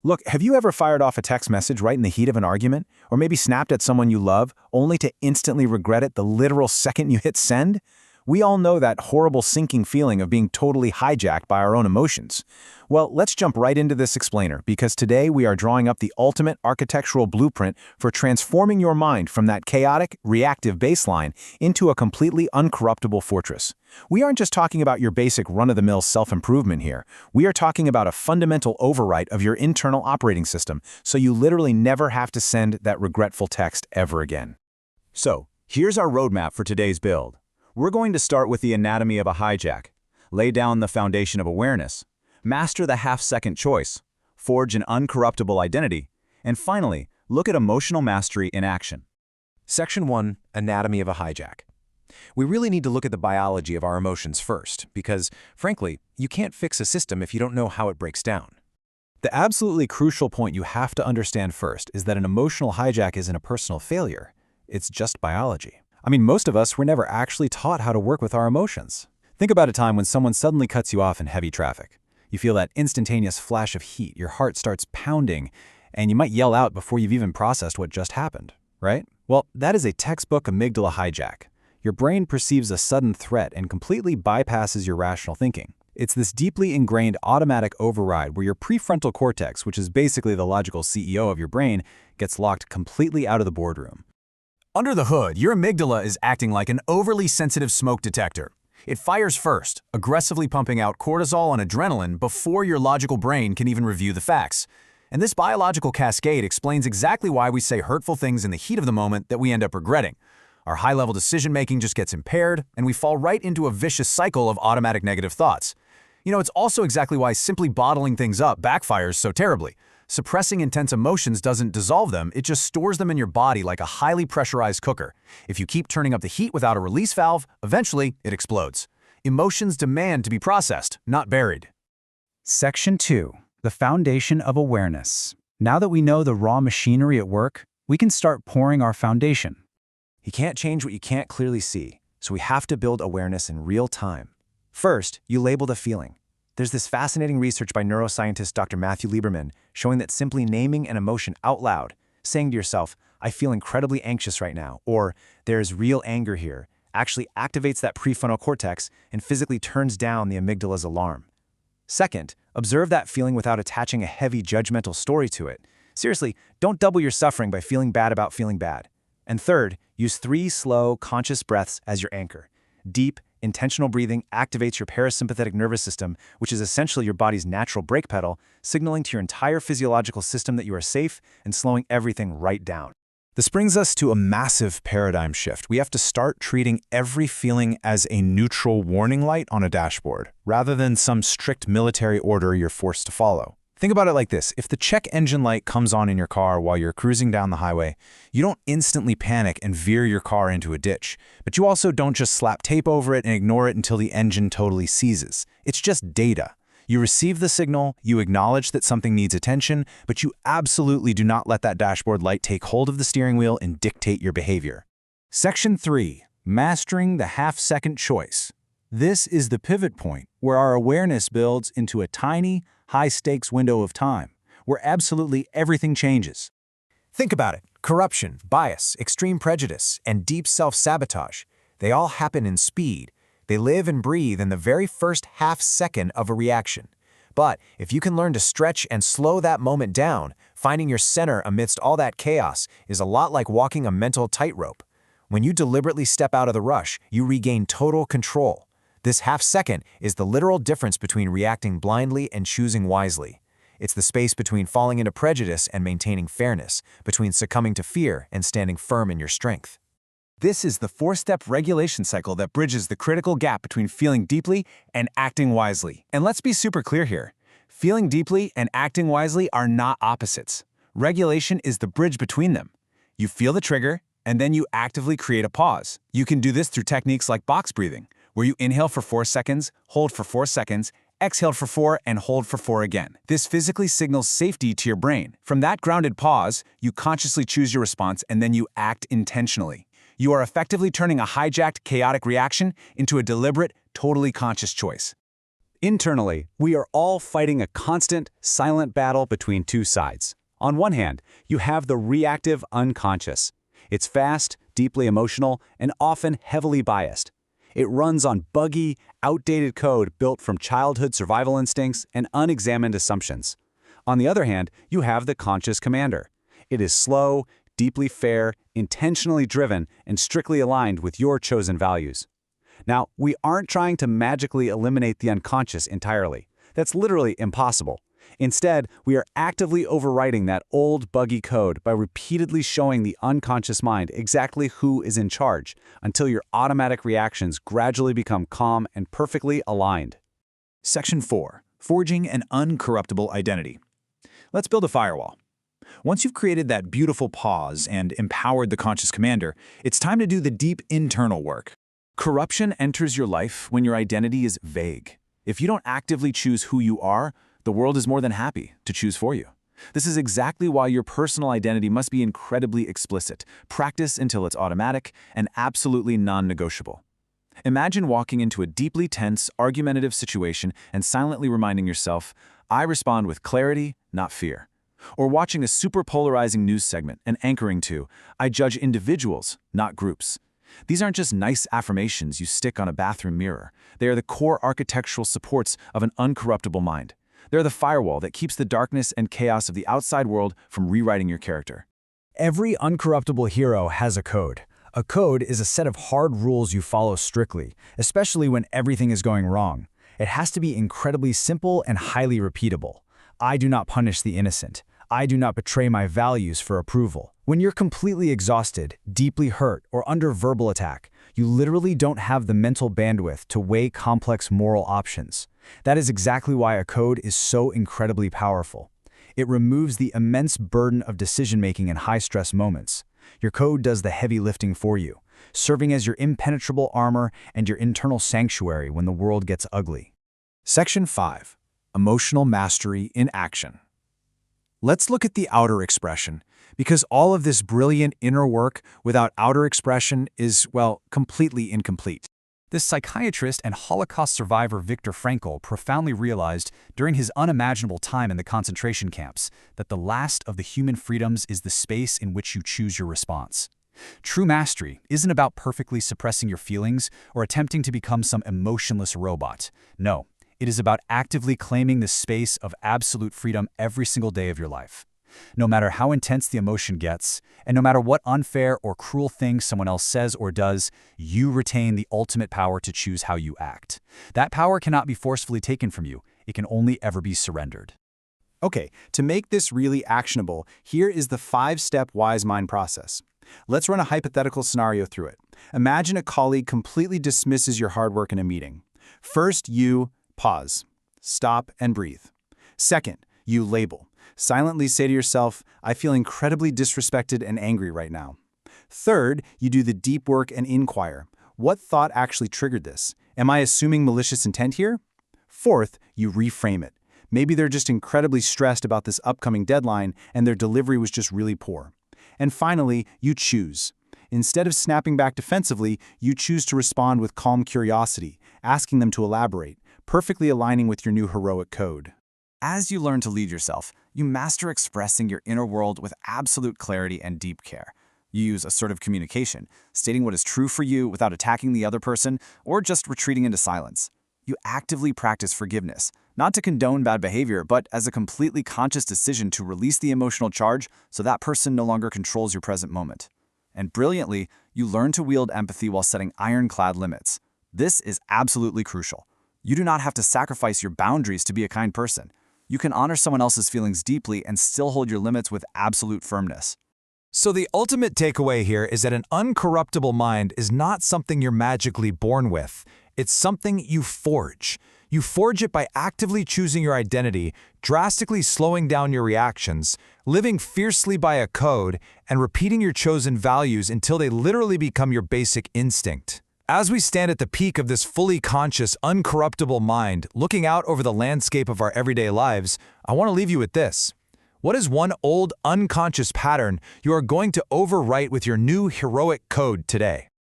Look, have you ever fired off a text message right in the heat of an argument? Or maybe snapped at someone you love, only to instantly regret it the literal second you hit send? We all know that horrible sinking feeling of being totally hijacked by our own emotions. Well, let's jump right into this explainer, because today we are drawing up the ultimate architectural blueprint for transforming your mind from that chaotic, reactive baseline into a completely uncorruptible fortress. We aren't just talking about your basic run-of-the-mill self-improvement here. We are talking about a fundamental overwrite of your internal operating system, so you literally never have to send that regretful text ever again. So, here's our roadmap for today's build. We're going to start with the anatomy of a hijack, lay down the foundation of awareness, master the half-second choice, forge an uncorruptible identity, and finally, look at emotional mastery in action. Section 1, Anatomy of a Hijack. We really need to look at the biology of our emotions first, because, frankly, you can't fix a system if you don't know how it breaks down. The absolutely crucial point you have to understand first is that an emotional hijack isn't a personal failure. It's just biology. I mean, most of us were never actually taught how to work with our emotions. Think about a time when someone suddenly cuts you off in heavy traffic. You feel that instantaneous flash of heat, your heart starts pounding, and you might yell out before you've even processed what just happened, right? Well, that is a textbook amygdala hijack. Your brain perceives a sudden threat and completely bypasses your rational thinking. It's this deeply ingrained automatic override where your prefrontal cortex, which is basically the logical CEO of your brain, gets locked completely out of the boardroom. Under the hood, your amygdala is acting like an overly sensitive smoke detector. It fires first, aggressively pumping out cortisol and adrenaline before your logical brain can even review the facts. And this biological cascade explains exactly why we say hurtful things in the heat of the moment that we end up regretting. Our high-level decision-making just gets impaired, and we fall right into a vicious cycle of automatic negative thoughts. You know, it's also exactly why simply bottling things up backfires so terribly. Suppressing intense emotions doesn't dissolve them, it just stores them in your body like a highly pressurized cooker. If you keep turning up the heat without a release valve, eventually it explodes. Emotions demand to be processed, not buried. Section 2, the foundation of awareness. Now that we know the raw machinery at work, we can start pouring our foundation. You can't change what you can't clearly see, so we have to build awareness in real time. First, you label the feeling. There's this fascinating research by neuroscientist Dr. Matthew Lieberman showing that simply naming an emotion out loud, saying to yourself, "I feel incredibly anxious right now," or "there's real anger here," actually activates that prefrontal cortex and physically turns down the amygdala's alarm. Second, observe that feeling without attaching a heavy judgmental story to it. Seriously, don't double your suffering by feeling bad about feeling bad. And third, use 3 slow, conscious breaths as your anchor. Deep, intentional breathing activates your parasympathetic nervous system, which is essentially your body's natural brake pedal, signaling to your entire physiological system that you are safe and slowing everything right down. This brings us to a massive paradigm shift. We have to start treating every feeling as a neutral warning light on a dashboard, rather than some strict military order you're forced to follow. Think about it like this. If the check engine light comes on in your car while you're cruising down the highway, you don't instantly panic and veer your car into a ditch. But you also don't just slap tape over it and ignore it until the engine totally seizes. It's just data. You receive the signal, you acknowledge that something needs attention, but you absolutely do not let that dashboard light take hold of the steering wheel and dictate your behavior. Section 3, Mastering the Half-Second Choice. This is the pivot point where our awareness builds into a tiny, high-stakes window of time, where absolutely everything changes. Think about it. Corruption, bias, extreme prejudice, and deep self-sabotage. They all happen in speed. They live and breathe in the very first half-second of a reaction. But if you can learn to stretch and slow that moment down, finding your center amidst all that chaos is a lot like walking a mental tightrope. When you deliberately step out of the rush, you regain total control. This half-second is the literal difference between reacting blindly and choosing wisely. It's the space between falling into prejudice and maintaining fairness, between succumbing to fear and standing firm in your strength. This is the 4-step regulation cycle that bridges the critical gap between feeling deeply and acting wisely. And let's be super clear here. Feeling deeply and acting wisely are not opposites. Regulation is the bridge between them. You feel the trigger, and then you actively create a pause. You can do this through techniques like box breathing, where you inhale for 4 seconds, hold for 4 seconds, exhale for 4, and hold for 4 again. This physically signals safety to your brain. From that grounded pause, you consciously choose your response and then you act intentionally. You are effectively turning a hijacked, chaotic reaction into a deliberate, totally conscious choice. Internally, we are all fighting a constant, silent battle between two sides. On one hand, you have the reactive unconscious. It's fast, deeply emotional, and often heavily biased. It runs on buggy, outdated code built from childhood survival instincts and unexamined assumptions. On the other hand, you have the conscious commander. It is slow, deeply fair, intentionally driven, and strictly aligned with your chosen values. Now, we aren't trying to magically eliminate the unconscious entirely. That's literally impossible. Instead, we are actively overwriting that old buggy code by repeatedly showing the unconscious mind exactly who is in charge until your automatic reactions gradually become calm and perfectly aligned. Section 4. Forging an uncorruptible identity. Let's build a firewall. Once you've created that beautiful pause and empowered the conscious commander, it's time to do the deep internal work. Corruption enters your life when your identity is vague. If you don't actively choose who you are, the world is more than happy to choose for you. This is exactly why your personal identity must be incredibly explicit, practice until it's automatic, and absolutely non-negotiable. Imagine walking into a deeply tense, argumentative situation and silently reminding yourself, I respond with clarity, not fear. Or watching a super polarizing news segment and anchoring to, I judge individuals, not groups. These aren't just nice affirmations you stick on a bathroom mirror. They are the core architectural supports of an uncorruptible mind. They're the firewall that keeps the darkness and chaos of the outside world from rewriting your character. Every uncorruptible hero has a code. A code is a set of hard rules you follow strictly, especially when everything is going wrong. It has to be incredibly simple and highly repeatable. I do not punish the innocent. I do not betray my values for approval. When you're completely exhausted, deeply hurt, or under verbal attack, you literally don't have the mental bandwidth to weigh complex moral options. That is exactly why a code is so incredibly powerful. It removes the immense burden of decision-making in high-stress moments. Your code does the heavy lifting for you, serving as your impenetrable armor and your internal sanctuary when the world gets ugly. Section 5. Emotional Mastery in Action. Let's look at the outer expression, because all of this brilliant inner work without outer expression is, well, completely incomplete. This psychiatrist and Holocaust survivor Viktor Frankl profoundly realized during his unimaginable time in the concentration camps that the last of the human freedoms is the space in which you choose your response. True mastery isn't about perfectly suppressing your feelings or attempting to become some emotionless robot. No. It is about actively claiming the space of absolute freedom every single day of your life. No matter how intense the emotion gets, and no matter what unfair or cruel thing someone else says or does, you retain the ultimate power to choose how you act. That power cannot be forcefully taken from you. It can only ever be surrendered. Okay, to make this really actionable, here is the 5-step wise mind process. Let's run a hypothetical scenario through it. Imagine a colleague completely dismisses your hard work in a meeting. First, you pause, stop, and breathe. Second, you label. Silently say to yourself, I feel incredibly disrespected and angry right now. Third, you do the deep work and inquire. What thought actually triggered this? Am I assuming malicious intent here? Fourth, you reframe it. Maybe they're just incredibly stressed about this upcoming deadline and their delivery was just really poor. And finally, you choose. Instead of snapping back defensively, you choose to respond with calm curiosity, asking them to elaborate, perfectly aligning with your new heroic code. As you learn to lead yourself, you master expressing your inner world with absolute clarity and deep care. You use assertive communication, stating what is true for you without attacking the other person or just retreating into silence. You actively practice forgiveness, not to condone bad behavior, but as a completely conscious decision to release the emotional charge so that person no longer controls your present moment. And brilliantly, you learn to wield empathy while setting ironclad limits. This is absolutely crucial. You do not have to sacrifice your boundaries to be a kind person. You can honor someone else's feelings deeply and still hold your limits with absolute firmness. So the ultimate takeaway here is that an uncorruptible mind is not something you're magically born with. It's something you forge. You forge it by actively choosing your identity, drastically slowing down your reactions, living fiercely by a code, and repeating your chosen values until they literally become your basic instinct. As we stand at the peak of this fully conscious, uncorruptible mind, looking out over the landscape of our everyday lives, I want to leave you with this. What is one old, unconscious pattern you are going to overwrite with your new heroic code today?